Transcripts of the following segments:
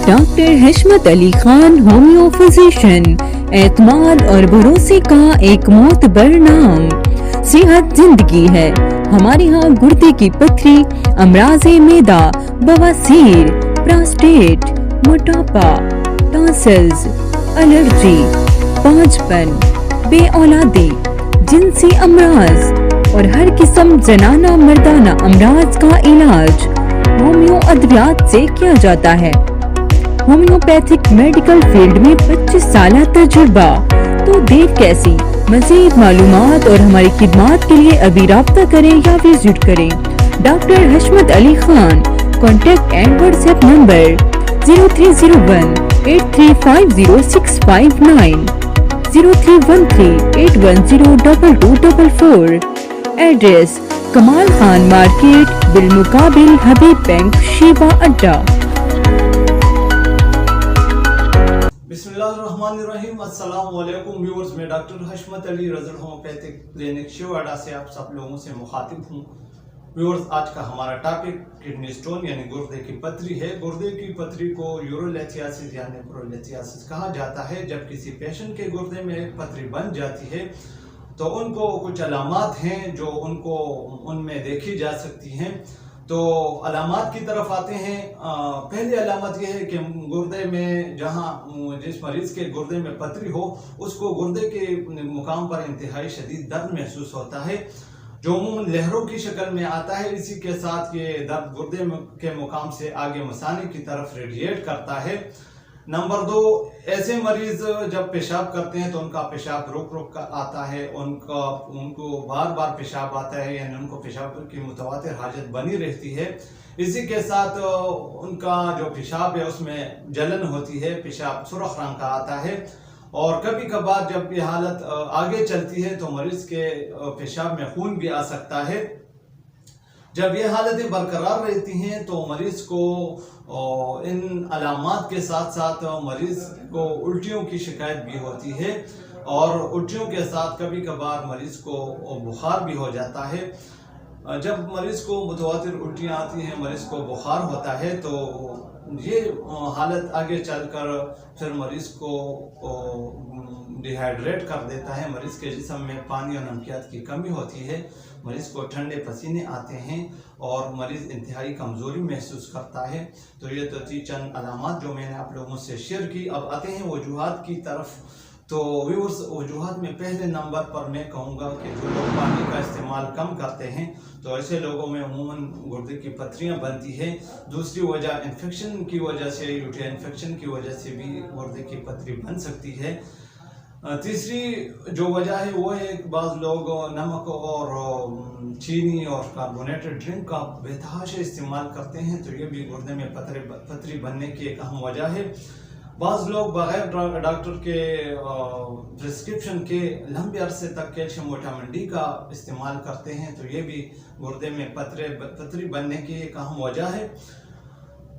Doctor Hashmat Ali Khan homeo physician, एतमाद और भरोसे का एक मोतबर नाम। सेहत जिंदगी है। हमारे यहाँ गुर्दे की पथरी, अमराज़े मैदा, बवासीर, प्रोस्टेट, मोटापा, टॉन्सिल्स, एलर्जी, पांचपन, बेऔलादी, जिनसी अमराज और हर किस्म जनाना मर्दाना अमराज का इलाज होम्यो अद्वियात से किया जाता है। होम्योपैथिक मेडिकल फील्ड में 25 साल तजुर्बा। तो देर कैसी? मजीद मालूमात और हमारी खिदमात के लिए अभी राब्ता करें या विजिट करें doctor Hashmat Ali Khan. Contact and WhatsApp number 0301 8350 659 0313 8102244। Address Kamal Khan market, बिलमुकाबिल हबीब बैंक, शीबा अड्डा। बिस्मिल्लाहिर्रहमानिर्रहीम। अस्सलाम वालेकुम व्यूअर्स, मैं डॉक्टर हशमत अली रजल होम्योपैथिक क्लिनिक शिवाड़ा से आप सब लोगों से मुखातिब हूँ। व्यूअर्स, आज का हमारा टॉपिक किडनी स्टोन यानी गुर्दे की पथरी है। गुर्दे की पथरी को यूरोलिथियासिस या नेफ्रोलिथियासिस कहा जाता है। जब किसी पेशेंट के गुर्दे में पथरी बन जाती है तो उनको कुछ अलामात हैं जो उनमें देखी जा सकती हैं। तो अलामात की तरफ आते हैं। पहली अलामत यह है कि गुर्दे में जिस मरीज के गुर्दे में पथरी हो उसको गुर्दे के मुकाम पर इंतहाई शदीद दर्द महसूस होता है जो अमूमन लहरों की शक्ल में आता है। इसी के साथ ये दर्द गुर्दे के मुकाम से आगे मसाने की तरफ रेडिएट करता है। नंबर 2, ऐसे मरीज जब पेशाब करते हैं तो उनका पेशाब रुक रुक कर आता है, उनको बार बार पेशाब आता है, यानी उनको पेशाब की मुतवातिर हाजत बनी रहती है। इसी के साथ उनका जो पेशाब है उसमें जलन होती है, पेशाब सुर्ख रंग का आता है। और कभी कभार जब ये हालत आगे चलती है तो मरीज के पेशाब में खून भी आ सकता है। जब ये हालतें बरकरार रहती हैं तो मरीज को इन अलामात के साथ साथ मरीज को उल्टियों की शिकायत भी होती है और उल्टियों के साथ कभी कभार मरीज को बुखार भी हो जाता है। जब मरीज को मुतवातिर उल्टियाँ आती हैं, मरीज को बुखार होता है, तो ये हालत आगे चलकर फिर मरीज को डिहाइड्रेट कर देता है। मरीज के जिस्म में पानी और नमकियात की कमी होती है, मरीज को ठंडे पसीने आते हैं और मरीज इंतहाई कमज़ोरी महसूस करता है। तो ये तो थी चंद अलामात जो मैंने आप लोगों से शेयर की। अब आते हैं वजूहात की तरफ। तो व्यूअर्स, वजूहात में पहले नंबर पर मैं कहूँगा कि जो लोग पानी का इस्तेमाल कम करते हैं तो ऐसे लोगों में अमूमन गुर्दे की पथरियाँ बनती है। दूसरी वजह इन्फेक्शन की वजह से, यूरिया इन्फेक्शन की वजह से भी गुर्दे की पथरी बन सकती है। तीसरी जो वजह है वो है कि बाज़ लोग नमक और चीनी और कार्बोनेटेड ड्रिंक का बेतहाशा इस्तेमाल करते हैं, तो ये भी गुर्दे में पथरी बनने की एक अहम वजह है। बाज़ लोग बगैर डॉक्टर के प्रिस्क्रिप्शन के लंबे अरसे तक कैल्शियम विटामिन डी का इस्तेमाल करते हैं, तो ये भी गुर्दे में पथरी बनने की एक अहम वजह है।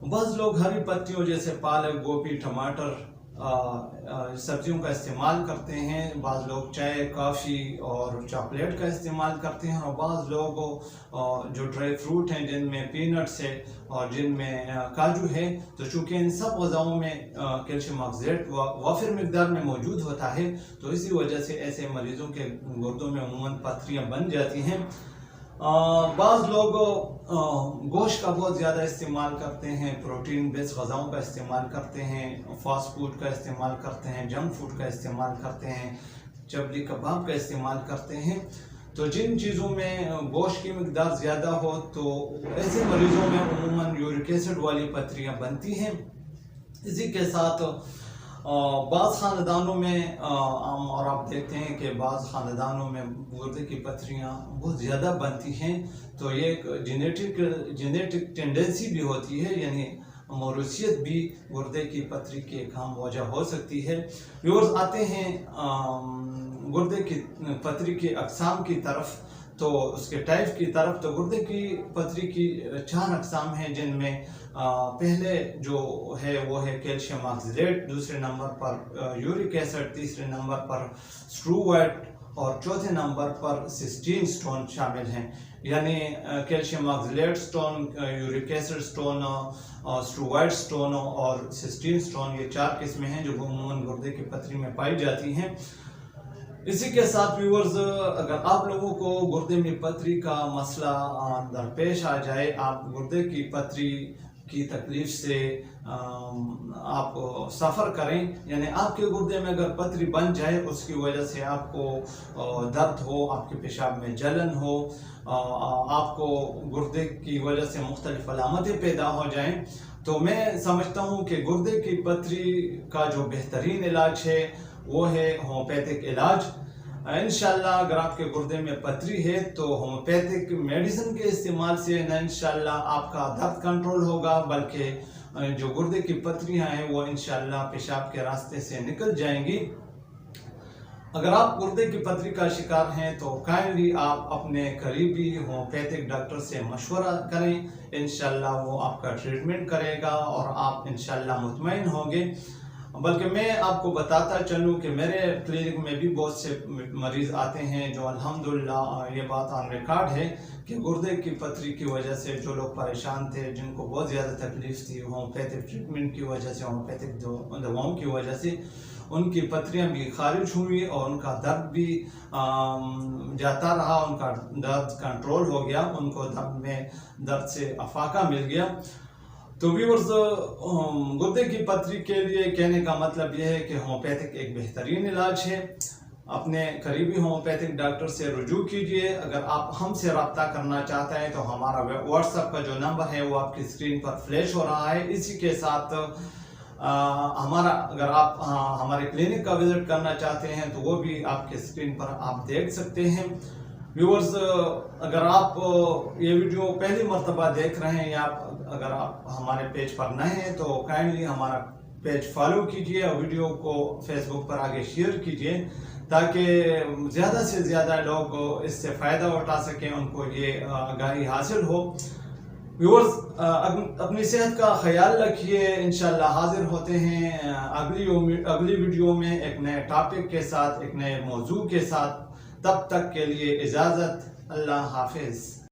बाज़ लोग हरी पत्तियों जैसे पालक, गोभी, टमाटर सब्जियों का इस्तेमाल करते हैं। बाज़ लोग चाय, कॉफ़ी और चॉकलेट का इस्तेमाल करते हैं। और बाज़ लोग जो ड्राई फ्रूट हैं जिनमें पीनट्स है और जिनमें काजू है, तो चूँकि इन सब ग़िज़ाओं में कैल्शियम ऑक्सलेट वाफिर मिकदार में मौजूद होता है, तो इसी वजह से ऐसे मरीज़ों के गुर्दों में अमूमन पथरियाँ बन जाती हैं। बाज़ लोग गोश्त का बहुत ज़्यादा इस्तेमाल करते हैं, प्रोटीन बेस्ड ग़िज़ाओं का इस्तेमाल करते हैं, फास्ट फूड का इस्तेमाल करते हैं, जंक फूड का इस्तेमाल करते हैं, चबली कबाब का इस्तेमाल करते हैं। तो जिन चीज़ों में गोश्त की मिकदार ज़्यादा हो तो ऐसे मरीज़ों में अमूमन यूरिक एसिड वाली पथरियाँ बनती हैं। इसी के साथ बाज़ ख़ानदानों में और आप देखते हैं कि बाज़ ख़ानदानों में गुर्दे की पथरियाँ बहुत ज़्यादा बनती हैं, तो ये एक जेनेटिक टेंडेंसी भी होती है, यानी मौरूसियत भी गुर्दे की पथरी की एक अहम वजह हो सकती है। व्यूअर्स, आते हैं गुर्दे की पथरी की अक़साम की तरफ, तो उसके टाइप की तरफ। तो गुर्दे की पथरी की 4 अक़साम हैं, जिनमें पहले जो है वो है कैल्शियम ऑक्सलेट, दूसरे नंबर पर यूरिक एसिड, तीसरे नंबर पर स्ट्रूवेट اور چوتھے نمبر پر سسٹین سٹون شامل ہیں، یعنی calcium oxalate stone, uric acid stone, struvite stone اور سسٹین سٹون، یہ 4 قسمیں ہیں جو عموماً گردے کی پتھری میں پائی جاتی ہیں۔ اسی کے ساتھ ویورز، اگر آپ لوگوں کو گردے میں پتھری کا مسئلہ درپیش آ جائے، آپ گردے کی پتھری کی تکلیف سے آپ سفر کریں، یعنی آپ کے گردے میں اگر پتھری بن جائے، اس کی وجہ سے آپ کو درد ہو، آپ کے پیشاب میں جلن ہو، آپ کو گردے کی وجہ سے مختلف علامتیں پیدا ہو جائیں، تو میں سمجھتا ہوں کہ گردے کی پتھری کا جو بہترین علاج ہے وہ ہے ہومیوپیتھک علاج۔ انشاءاللہ اگر آپ کے گردے میں پتھری ہے تو ہومیوپیتھک میڈیسن کے استعمال سے نہ انشاءاللہ آپ کا درد کنٹرول ہوگا، بلکہ جو گردے کی پتھریاں ہیں وہ انشاءاللہ پیشاب کے راستے سے نکل جائیں گی۔ اگر آپ گردے کی پتھری کا شکار ہیں تو کائنڈلی آپ اپنے قریبی ہومیوپیتھک ڈاکٹر سے مشورہ کریں، انشاءاللہ وہ آپ کا ٹریٹمنٹ کرے گا اور آپ انشاءاللہ مطمئن ہوں گے۔ بلکہ میں آپ کو بتاتا چلوں کہ میرے کلینک میں بھی بہت سے مریض آتے ہیں جو الحمدللہ یہ بات آن ریکارڈ ہے کہ گردے کی پتھری کی وجہ سے جو لوگ پریشان تھے، جن کو بہت زیادہ تکلیف تھی ہومیوپیتھک ٹریٹمنٹ کی وجہ سے، ہومیوپیتھک دواؤں کی وجہ سے، ان کی پتھریاں بھی خارج ہوئی اور ان کا درد بھی جاتا رہا، ان کا درد کنٹرول ہو گیا، ان کو درد سے افاقہ مل گیا۔ تو ویورز، گردے کی پتھری کے لیے کہنے کا مطلب یہ ہے کہ ہومیوپیتھک ایک بہترین علاج ہے۔ اپنے قریبی ہومیوپیتھک ڈاکٹر سے رجوع کیجئے۔ اگر آپ ہم سے رابطہ کرنا چاہتے ہیں تو ہمارا واٹس ایپ کا جو نمبر ہے وہ آپ کی اسکرین پر فلیش ہو رہا ہے۔ اسی کے ساتھ اگر آپ ہمارے کلینک کا وزٹ کرنا چاہتے ہیں تو وہ بھی آپ کے اسکرین پر آپ دیکھ سکتے ہیں۔ ویورز، اگر آپ یہ ویڈیو پہلی مرتبہ دیکھ رہے ہیں یا اگر آپ ہمارے پیج پر نئے ہیں تو کائنڈلی ہمارا پیج فالو کیجئے اور ویڈیو کو فیس بک پر آگے شیئر کیجئے تاکہ زیادہ سے زیادہ لوگ اس سے فائدہ اٹھا سکیں، ان کو یہ آگاہی حاصل ہو۔ ویورز، اپنی صحت کا خیال رکھیے۔ انشاءاللہ حاضر ہوتے ہیں اگلی ویڈیو میں ایک نئے ٹاپک کے ساتھ، ایک نئے موضوع کے ساتھ۔ تب تک کے لیے اجازت، اللہ حافظ۔